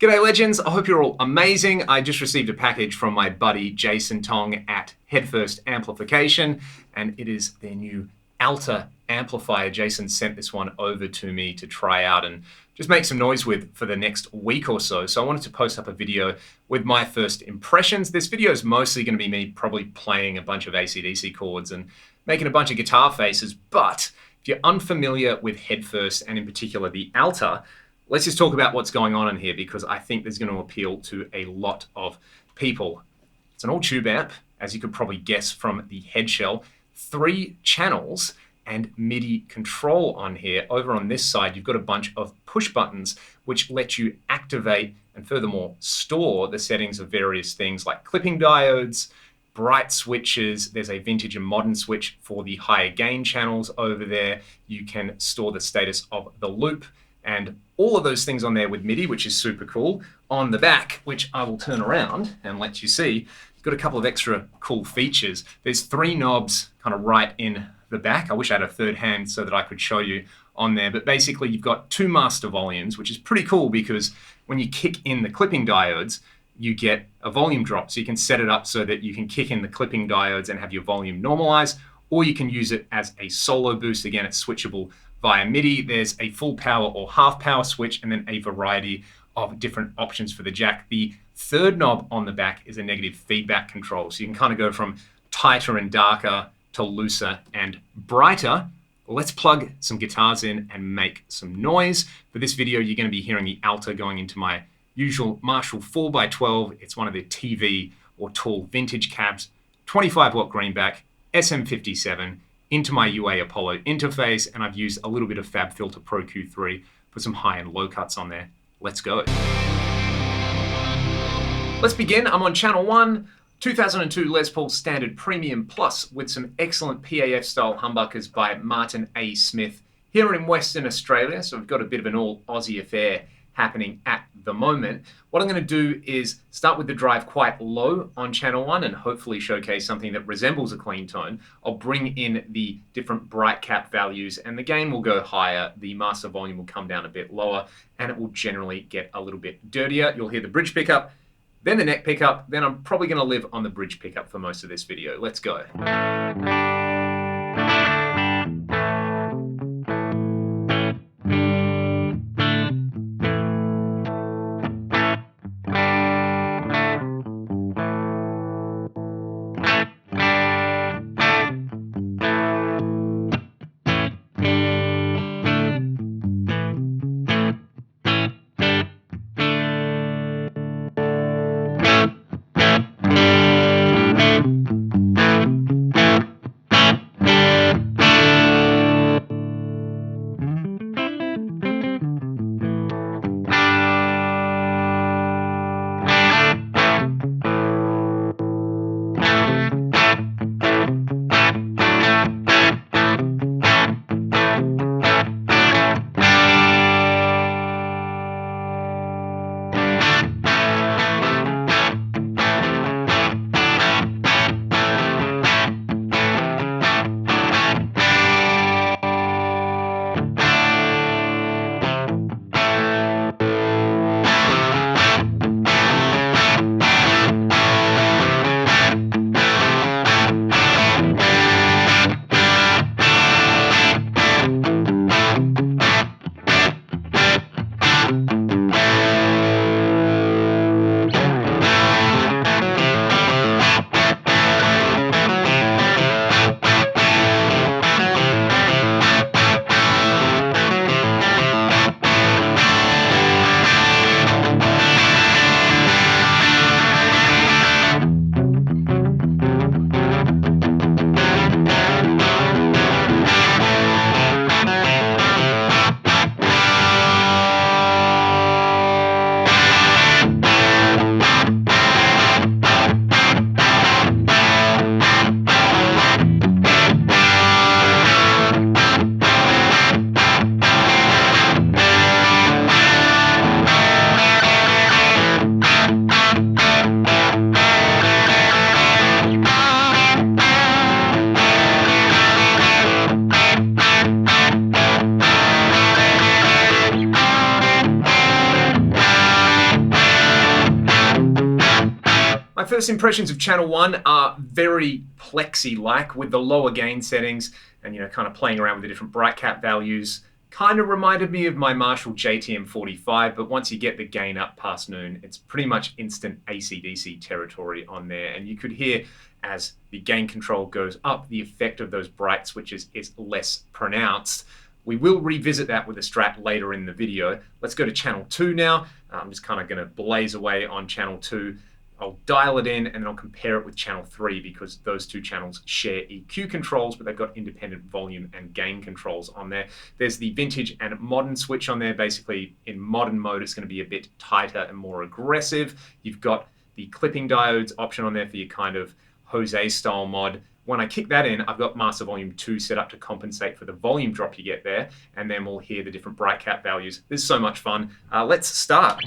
G'day legends, I hope you're all amazing. I just received a package from my buddy Jason Tong at Headfirst Amplification, and it is their new Alta amplifier. Jason sent this one over to me to try out and just make some noise with for the next week or so. So I wanted to post up a video with my first impressions. This video is mostly going to be me probably playing a bunch of AC/DC chords and making a bunch of guitar faces, but if you're unfamiliar with Headfirst and in particular the Alta, let's just talk about what's going on in here because I think there's going to appeal to a lot of people. It's an all tube amp, as you could probably guess from the head shell, 3 channels and MIDI control on here. Over on this side, you've got a bunch of push buttons which let you activate and furthermore store the settings of various things like clipping diodes, bright switches. There's a vintage and modern switch for the higher gain channels over there. You can store the status of the loop and all of those things on there with MIDI, which is super cool. On the back, which I will turn around and let you see, you've got a couple of extra cool features. There's 3 knobs kind of right in the back. I wish I had a third hand so that I could show you on there, but basically you've got 2 master volumes, which is pretty cool because when you kick in the clipping diodes, you get a volume drop. So you can set it up so that you can kick in the clipping diodes and have your volume normalize, or you can use it as a solo boost. Again, it's switchable via MIDI. There's a full power or half power switch and then a variety of different options for the jack. The 3rd knob on the back is a negative feedback control. So you can kind of go from tighter and darker to looser and brighter. Let's plug some guitars in and make some noise. For this video, you're going to be hearing the Alta going into my usual Marshall 4x12. It's one of the TV or tall vintage cabs, 25 watt greenback, SM57, into my UA Apollo interface, and I've used a little bit of FabFilter Pro Q3 for some high and low cuts on there. Let's go. Let's begin. I'm on channel 1, 2002 Les Paul Standard Premium Plus with some excellent PAF style humbuckers by Martin A. Smith here in Western Australia. So we've got a bit of an all Aussie affair happening at the moment. What I'm going to do is start with the drive quite low on channel 1 and hopefully showcase something that resembles a clean tone. I'll bring in the different bright cap values and the gain will go higher, the master volume will come down a bit lower, and it will generally get a little bit dirtier. You'll hear the bridge pickup, then the neck pickup, then I'm probably going to live on the bridge pickup for most of this video. Let's go. first impressions of channel 1 are very plexi-like with the lower gain settings and, kind of playing around with the different bright cap values. Kind of reminded me of my Marshall JTM45, but once you get the gain up past noon, it's pretty much instant AC/DC territory on there. And you could hear as the gain control goes up, the effect of those bright switches is less pronounced. We will revisit that with a Strat later in the video. Let's go to channel 2 now. I'm just kind of going to blaze away on channel 2. I'll dial it in and then I'll compare it with channel 3 because those two channels share EQ controls, but they've got independent volume and gain controls on there. There's the vintage and modern switch on there. Basically, in modern mode, it's going to be a bit tighter and more aggressive. You've got the clipping diodes option on there for your kind of Jose style mod. When I kick that in, I've got master volume 2 set up to compensate for the volume drop you get there, and then we'll hear the different bright cap values. This is so much fun. Let's start.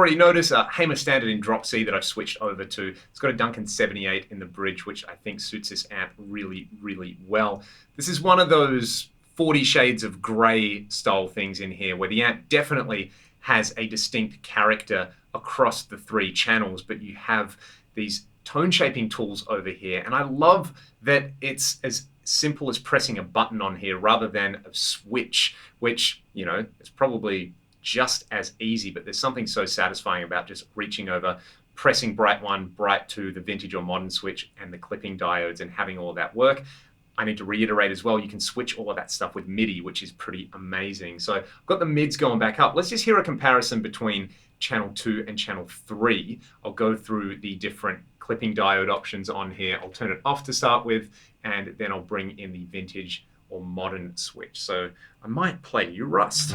already noticed, Hamer Standard in drop C that I've switched over to. It's got a Duncan 78 in the bridge, which I think suits this amp really, really well. This is one of those 40 shades of gray style things in here where the amp definitely has a distinct character across the 3 channels, but you have these tone shaping tools over here. And I love that it's as simple as pressing a button on here rather than a switch, which, you know, is probably just as easy, but there's something so satisfying about just reaching over, pressing bright 1, bright 2, the vintage or modern switch, and the clipping diodes, and having all of that work. I need to reiterate as well, you can switch all of that stuff with MIDI, which is pretty amazing. So I've got the mids going back up. Let's just hear a comparison between channel 2 and channel 3. I'll go through the different clipping diode options on here. I'll turn it off to start with, and then I'll bring in the vintage or modern switch. So I might play you Rust.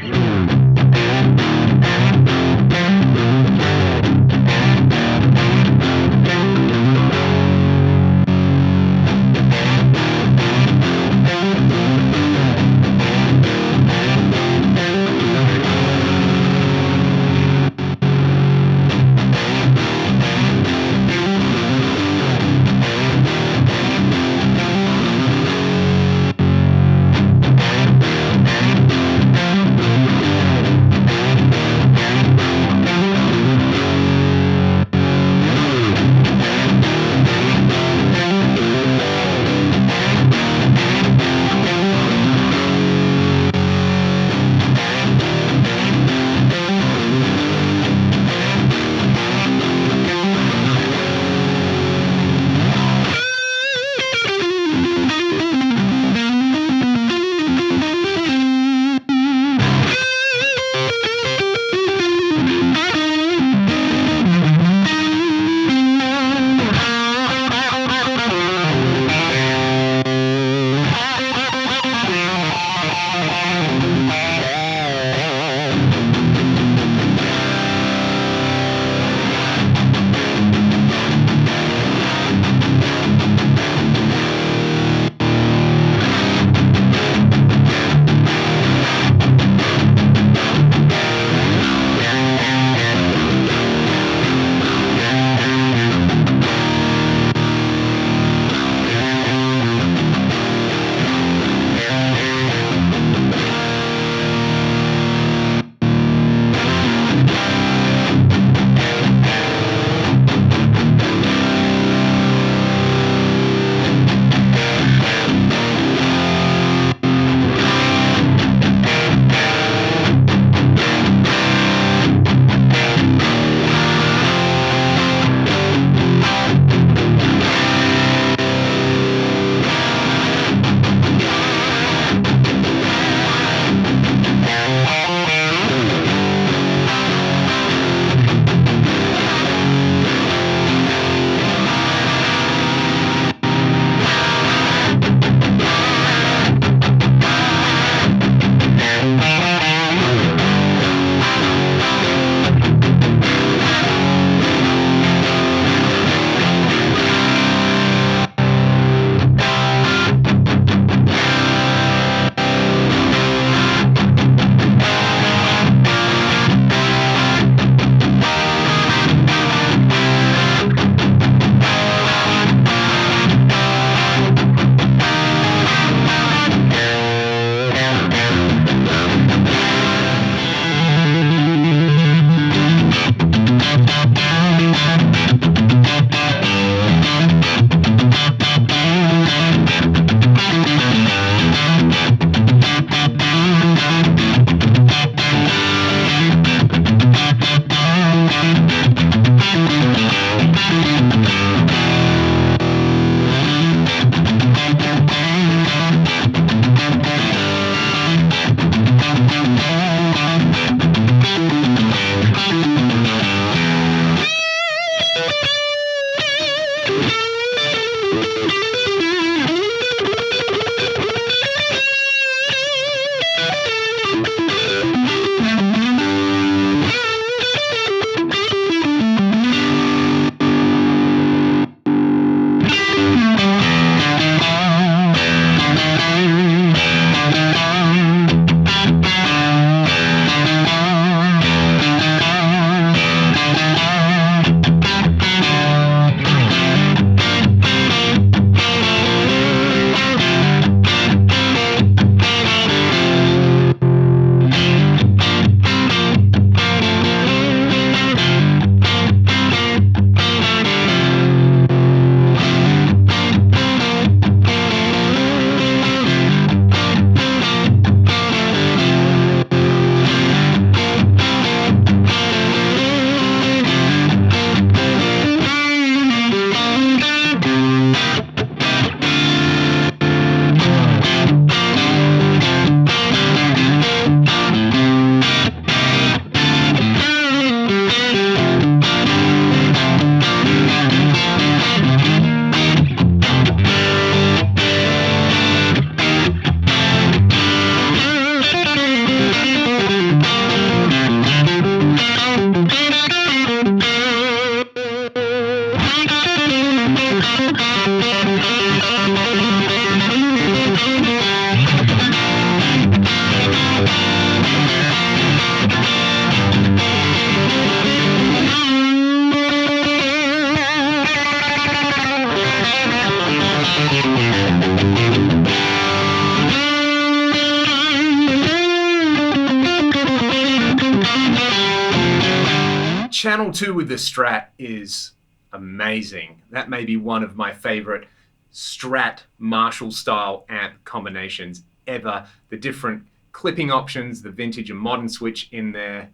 Channel 2 with the Strat is amazing. That may be one of my favorite Strat Marshall style amp combinations ever. The different clipping options, the vintage and modern switch in there.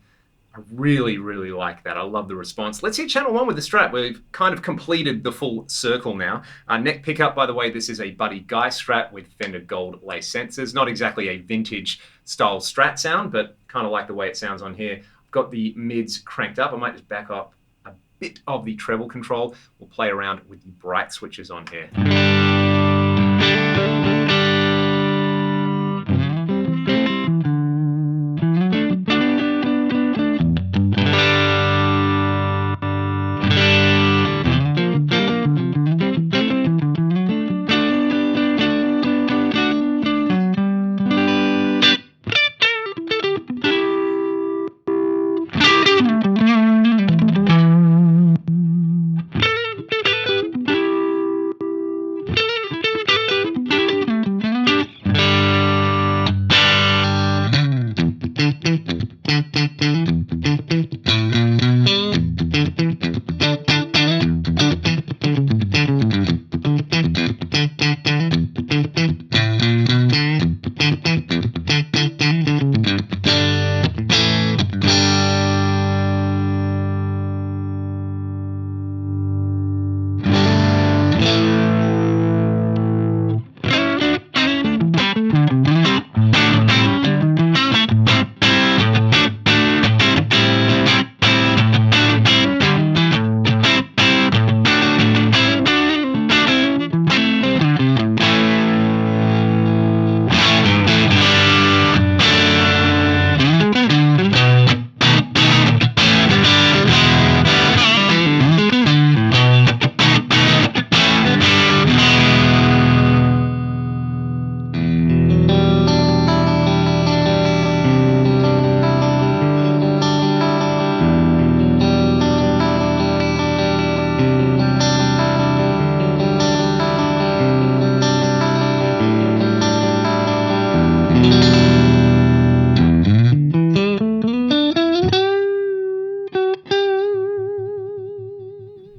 I really, really like that. I love the response. Let's hear channel 1 with the Strat. We've kind of completed the full circle now. Neck pickup, by the way, this is a Buddy Guy Strat with Fender Gold lace sensors. Not exactly a vintage style Strat sound, but kind of like the way it sounds on here. I've got the mids cranked up. I might just back up a bit of the treble control. We'll play around with the bright switches on here.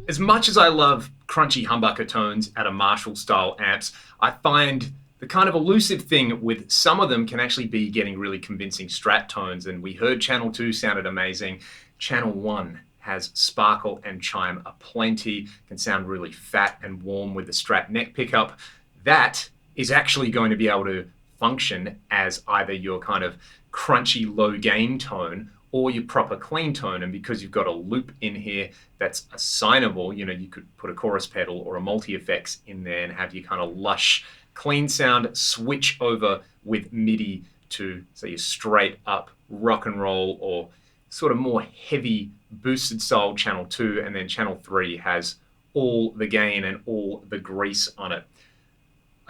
As much as I love crunchy humbucker tones out of Marshall style amps, I find the kind of elusive thing with some of them can actually be getting really convincing Strat tones. And we heard channel 2 sounded amazing. Channel 1 has sparkle and chime aplenty, can sound really fat and warm with the Strat neck pickup. That is actually going to be able to function as either your kind of crunchy low gain tone or your proper clean tone. And because you've got a loop in here that's assignable, you know, you could put a chorus pedal or a multi-effects in there and have your kind of lush, clean sound switch over with MIDI to, say, your straight up rock and roll or sort of more heavy boosted style channel 2, and then channel 3 has all the gain and all the grease on it.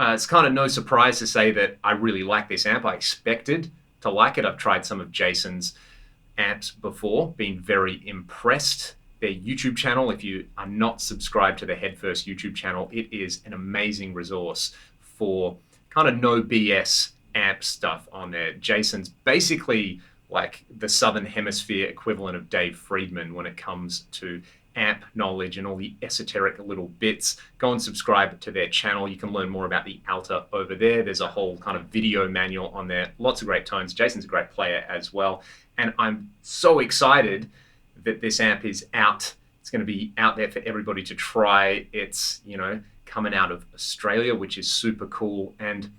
It's kind of no surprise to say that I really like this amp. I expected to like it. I've tried some of Jason's amps before, been very impressed. Their YouTube channel, if you are not subscribed to the Headfirst YouTube channel, it is an amazing resource for kind of no BS amp stuff on there. Jason's basically like the Southern Hemisphere equivalent of Dave Friedman when it comes to amp knowledge and all the esoteric little bits. Go and subscribe to their channel. You can learn more about the Alta over there. There's a whole kind of video manual on there. Lots of great tones. Jason's a great player as well. And I'm so excited that this amp is out. It's going to be out there for everybody to try. It's, you know, coming out of Australia, which is super cool. And,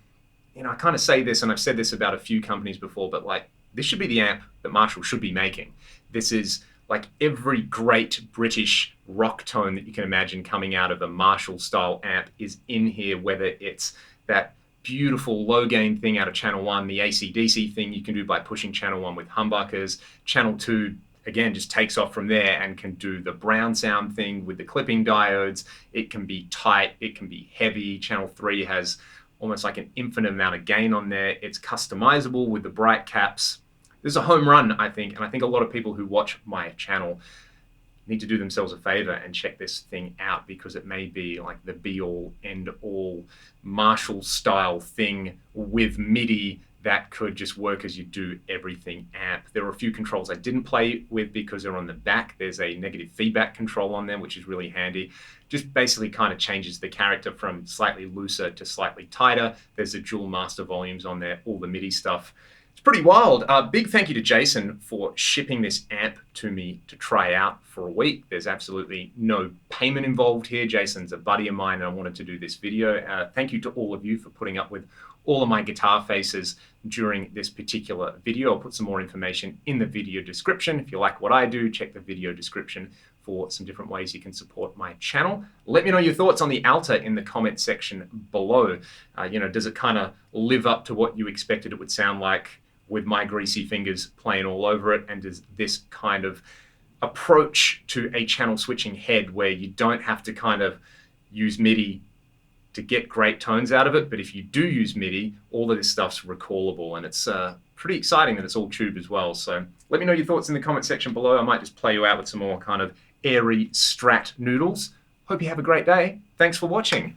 you know, I kind of say this, and I've said this about a few companies before, but like, this should be the amp that Marshall should be making. This is like every great British rock tone that you can imagine coming out of a Marshall style amp is in here, whether it's that beautiful low gain thing out of channel 1, the AC/DC thing you can do by pushing channel 1 with humbuckers. Channel 2, again, just takes off from there and can do the brown sound thing with the clipping diodes. It can be tight, it can be heavy. Channel 3 has almost like an infinite amount of gain on there. It's customizable with the bright caps. This is a home run, I think, and I think a lot of people who watch my channel need to do themselves a favor and check this thing out, because it may be like the be-all, end-all Marshall style thing with MIDI that could just work as you do everything amp. There are a few controls I didn't play with because they're on the back. There's a negative feedback control on them, which is really handy. Just basically kind of changes the character from slightly looser to slightly tighter. There's the dual master volumes on there, all the MIDI stuff. It's pretty wild. Big thank you to Jason for shipping this amp to me to try out for a week. There's absolutely no payment involved here. Jason's a buddy of mine and I wanted to do this video. Thank you to all of you for putting up with all of my guitar faces during this particular video. I'll put some more information in the video description. If you like what I do, check the video description for some different ways you can support my channel. Let me know your thoughts on the Alta in the comment section below. Does it kind of live up to what you expected it would sound like with my greasy fingers playing all over it? And does this kind of approach to a channel switching head where you don't have to kind of use MIDI to get great tones out of it, but if you do use MIDI, all of this stuff's recallable, and it's pretty exciting that it's all tube as well. So let me know your thoughts in the comment section below. I might just play you out with some more kind of airy Strat noodles. Hope you have a great day. Thanks for watching.